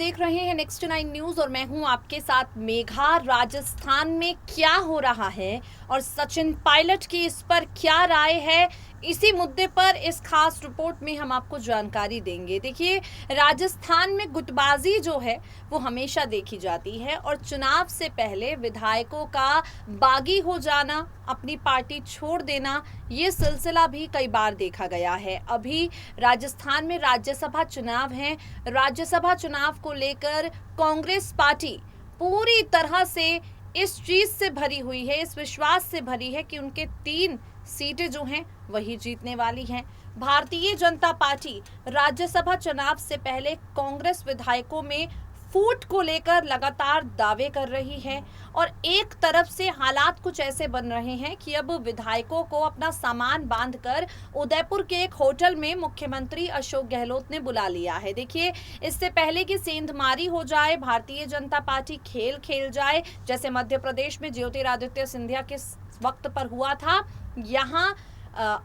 देख रहे हैं नेक्स्ट 9 न्यूज़ और मैं हूं आपके साथ मेघा। राजस्थान में क्या हो रहा है और सचिन पायलट की इस पर क्या राय है, इसी मुद्दे पर इस खास रिपोर्ट में हम आपको जानकारी देंगे। देखिए, राजस्थान में गुटबाजी जो है वो हमेशा देखी जाती है और चुनाव से पहले विधायकों का बागी हो जाना, अपनी पार्टी छोड़ देना, ये सिलसिला भी कई बार देखा गया है। अभी राजस्थान में राज्यसभा चुनाव हैं। राज्यसभा चुनाव को लेकर कांग्रेस पार्टी पूरी तरह से इस चीज से भरी हुई है, इस विश्वास से भरी है कि उनके 3 सीटें जो हैं वही जीतने वाली हैं। भारतीय जनता पार्टी राज्यसभा चुनाव से पहले कांग्रेस विधायकों में फूट को लेकर लगातार दावे कर रही है और एक तरफ से हालात कुछ ऐसे बन रहे हैं कि अब विधायकों को अपना सामान बांधकर उदयपुर के एक होटल में मुख्यमंत्री अशोक गहलोत ने बुला लिया है। देखिए, इससे पहले कि सेंधमारी हो जाए, भारतीय जनता पार्टी खेल खेल जाए, जैसे मध्य प्रदेश में ज्योतिरादित्य सिंधिया के वक्त पर हुआ था, यहाँ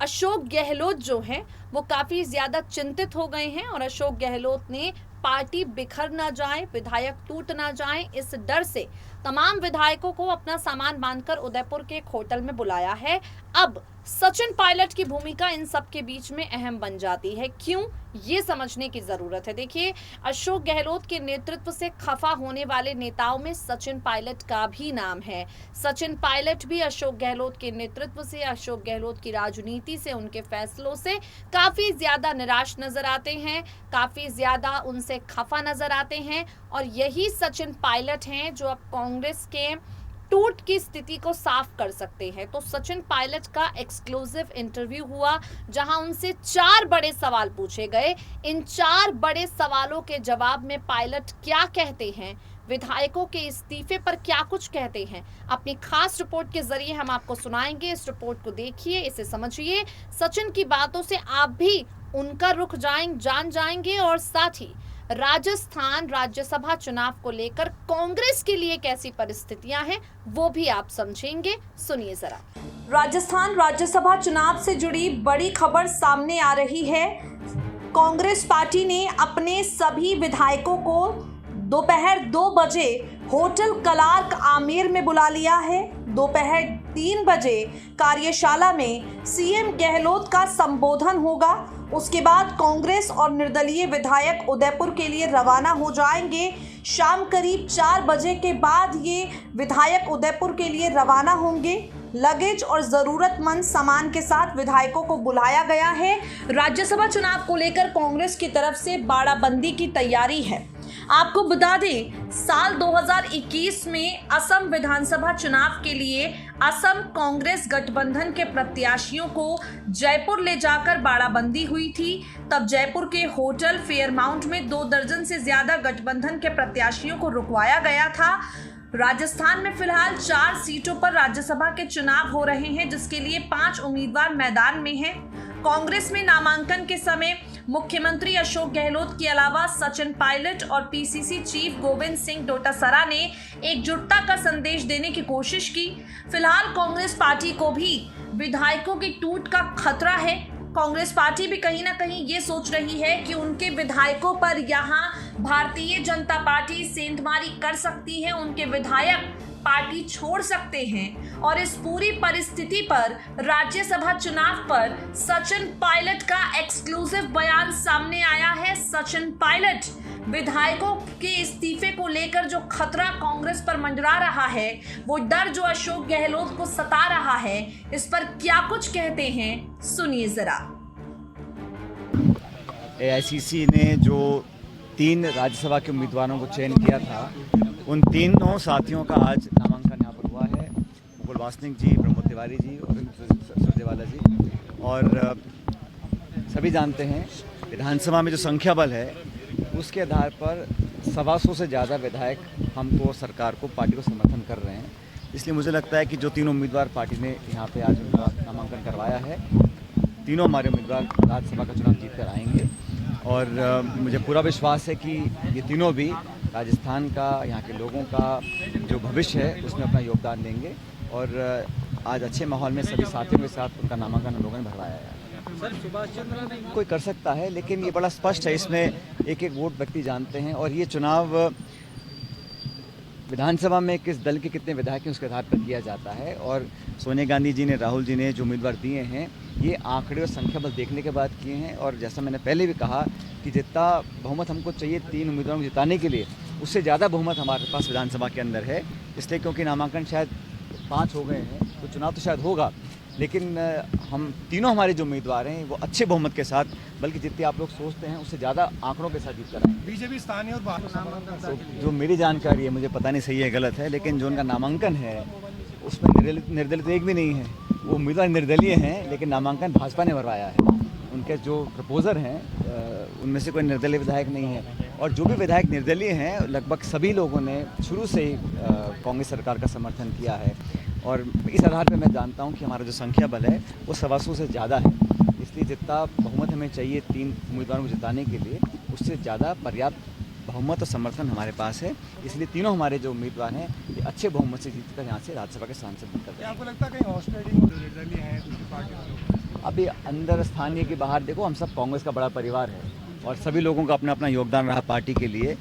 अशोक गहलोत जो हैं वो काफी ज्यादा चिंतित हो गए हैं और अशोक गहलोत ने पार्टी बिखर ना जाए, विधायक टूट ना जाए, इस डर से तमाम विधायकों को अपना सामान बांधकर उदयपुर के एक होटल में बुलाया है। अब सचिन पायलट की भूमिका इन सब के बीच में अहम बन जाती है। क्यों, ये समझने की जरूरत है। देखिए, अशोक गहलोत के नेतृत्व से खफा होने वाले नेताओं में सचिन पायलट का भी नाम है। सचिन पायलट भी अशोक गहलोत के नेतृत्व से, अशोक गहलोत की राजनीति से, उनके फैसलों से काफी ज्यादा निराश नजर आते हैं, काफी ज्यादा उनसे खफा नजर आते हैं और यही सचिन पायलट हैं जो अब कांग्रेस के टूट की स्थिति को साफ कर सकते हैं। तो सचिन पायलट का एक्सक्लूसिव इंटरव्यू हुआ जहां उनसे 4 बड़े सवाल पूछे गए। इन 4 बड़े सवालों के जवाब में पायलट क्या कहते हैं, विधायकों के इस्तीफे पर क्या कुछ कहते हैं, अपनी खास रिपोर्ट के जरिए हम आपको सुनाएंगे। इस रिपोर्ट को देखिए, इसे समझिए। सचिन की बातों से आप भी उनका रुख जान जाएंगे और साथ ही राजस्थान राज्यसभा चुनाव को लेकर कांग्रेस के लिए कैसी परिस्थितियां हैं वो भी आप समझेंगे। सुनिए जरा। राजस्थान राज्यसभा चुनाव से जुड़ी बड़ी खबर सामने आ रही है। कांग्रेस पार्टी ने अपने सभी विधायकों को दोपहर 2 बजे होटल कलार्क आमेर में बुला लिया है। दोपहर 3 बजे कार्यशाला में सीएम गहलोत का संबोधन होगा। उसके बाद कांग्रेस और निर्दलीय विधायक उदयपुर के लिए रवाना हो जाएंगे। शाम करीब 4 बजे के बाद ये विधायक उदयपुर के लिए रवाना होंगे। लगेज और ज़रूरतमंद सामान के साथ विधायकों को बुलाया गया है। राज्यसभा चुनाव को लेकर कांग्रेस की तरफ से बाड़ाबंदी की तैयारी है। आपको बता दें, साल 2021 में असम विधानसभा चुनाव के लिए असम कांग्रेस गठबंधन के प्रत्याशियों को जयपुर ले जाकर बाड़ाबंदी हुई थी। तब जयपुर के होटल फेयरमाउंट में 2 दर्जन से ज्यादा गठबंधन के प्रत्याशियों को रुकवाया गया था। राजस्थान में फिलहाल 4 सीटों पर राज्यसभा के चुनाव हो रहे हैं, जिसके लिए 5 उम्मीदवार मैदान में हैं। कांग्रेस में नामांकन के समय मुख्यमंत्री अशोक गहलोत के अलावा सचिन पायलट और पीसीसी चीफ गोविंद सिंह डोटासरा ने एकजुटता का संदेश देने की कोशिश की। फिलहाल कांग्रेस पार्टी को भी विधायकों की टूट का खतरा है। कांग्रेस पार्टी भी कहीं ना कहीं ये सोच रही है कि उनके विधायकों पर यहाँ भारतीय जनता पार्टी सेंधमारी कर सकती है, उनके विधायक पार्टी छोड़ सकते हैं और इस पूरी परिस्थिति पर राज्यसभा चुनाव पर सचिन पायलट का एक्सक्लूसिव बयान सामने आया है। सचिन पायलट विधायकों के इस्तीफे को लेकर जो खतरा कांग्रेस पर मंडरा रहा है, वो डर जो अशोक गहलोत को सता रहा है, इस पर क्या कुछ कहते हैं, सुनिए जरा। एआईसीसी ने जो 3 राज्यसभा के उम्मीदवारों को चयन किया था, उन तीनों साथियों का आज नामांकन यहाँ पर हुआ है। मुकुल वासनिक जी, प्रमोद तिवारी जी और सुरजेवाला जी। और सभी जानते हैं विधानसभा में जो संख्या बल है उसके आधार पर 125 से ज़्यादा विधायक हमको, सरकार को, पार्टी को समर्थन कर रहे हैं। इसलिए मुझे लगता है कि जो 3 उम्मीदवार पार्टी ने यहाँ पे आज नामांकन करवाया है, तीनों हमारे उम्मीदवार राज्यसभा का चुनाव जीत कर आएंगे और मुझे पूरा विश्वास है कि ये तीनों भी राजस्थान का, यहाँ के लोगों का जो भविष्य है उसमें अपना योगदान देंगे और आज अच्छे माहौल में सभी साथियों के साथ उनका नामांकन हम लोगों ने भरवाया है। कोई कर सकता है, लेकिन ये बड़ा स्पष्ट है, इसमें एक एक वोट व्यक्ति जानते हैं और ये चुनाव विधानसभा में किस दल के कितने विधायक हैं उसके आधार पर किया जाता है। और सोनिया गांधी जी ने, राहुल जी ने जो उम्मीदवार दिए हैं ये आंकड़े और संख्या बल देखने के बाद किए हैं। और जैसा मैंने पहले भी कहा कि जितना बहुमत हमको चाहिए 3 उम्मीदवारों को जिताने के लिए, उससे ज़्यादा बहुमत हमारे पास विधानसभा के अंदर है। इसलिए क्योंकि नामांकन शायद 5 हो गए हैं तो चुनाव तो शायद होगा, लेकिन हम तीनों हमारे जो उम्मीदवार हैं वो अच्छे बहुमत के साथ, बल्कि जितने आप लोग सोचते हैं उससे ज़्यादा आंकड़ों के साथ जीत कर आए। बीजेपी स्थानीय और बाहर जो मेरी जानकारी है, मुझे पता नहीं सही है गलत है, लेकिन जो उनका नामांकन है उसमें निर्दलित एक भी नहीं है। वो उम्मीदवार निर्दलीय हैं, लेकिन नामांकन भाजपा ने भरवाया है। उनके जो प्रपोजर हैं उनमें से कोई निर्दलीय विधायक नहीं है। और जो भी विधायक निर्दलीय हैं लगभग सभी लोगों ने शुरू से ही कांग्रेस सरकार का समर्थन किया है। और इस आधार पर मैं जानता हूं कि हमारा जो संख्या बल है वो 125 से ज़्यादा है। इसलिए जितना बहुमत हमें चाहिए 3 उम्मीदवारों को जिताने के लिए, उससे ज़्यादा पर्याप्त बहुमत और समर्थन हमारे पास है। इसलिए तीनों हमारे जो उम्मीदवार हैं ये अच्छे बहुमत से जीतकर यहाँ से राज्यसभा के सांसद बनकर गए। आपको लगता है कहीं हॉर्स ट्रेडिंग जो निर्दलीय हैं दूसरी पार्टी? अभी अंदर स्थानीय के बाहर देखो, हम सब कांग्रेस का बड़ा परिवार है और सभी लोगों का अपना अपना योगदान रहा पार्टी के लिए।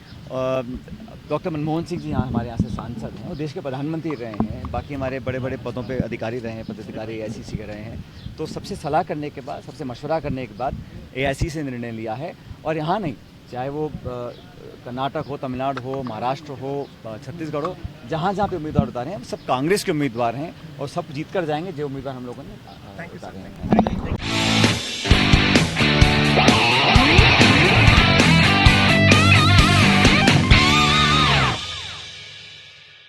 डॉक्टर मनमोहन सिंह जी यहाँ हमारे यहाँ से सांसद हैं और देश के प्रधानमंत्री रहे हैं। बाकी हमारे बड़े बड़े पदों पे अधिकारी रहे हैं, पदाधिकारी AICC के रहे हैं। तो सबसे सलाह करने के बाद, सबसे मशवरा करने के बाद AICC से निर्णय लिया है। और यहाँ नहीं, चाहे वो कर्नाटक हो, तमिलनाडु हो, महाराष्ट्र हो, छत्तीसगढ़ हो, जहाँ जहाँ पे उम्मीदवार उतारे हैं सब कांग्रेस के उम्मीदवार हैं और सब जीत कर जाएंगे जो उम्मीदवार हम लोगों ने उतारे हैं।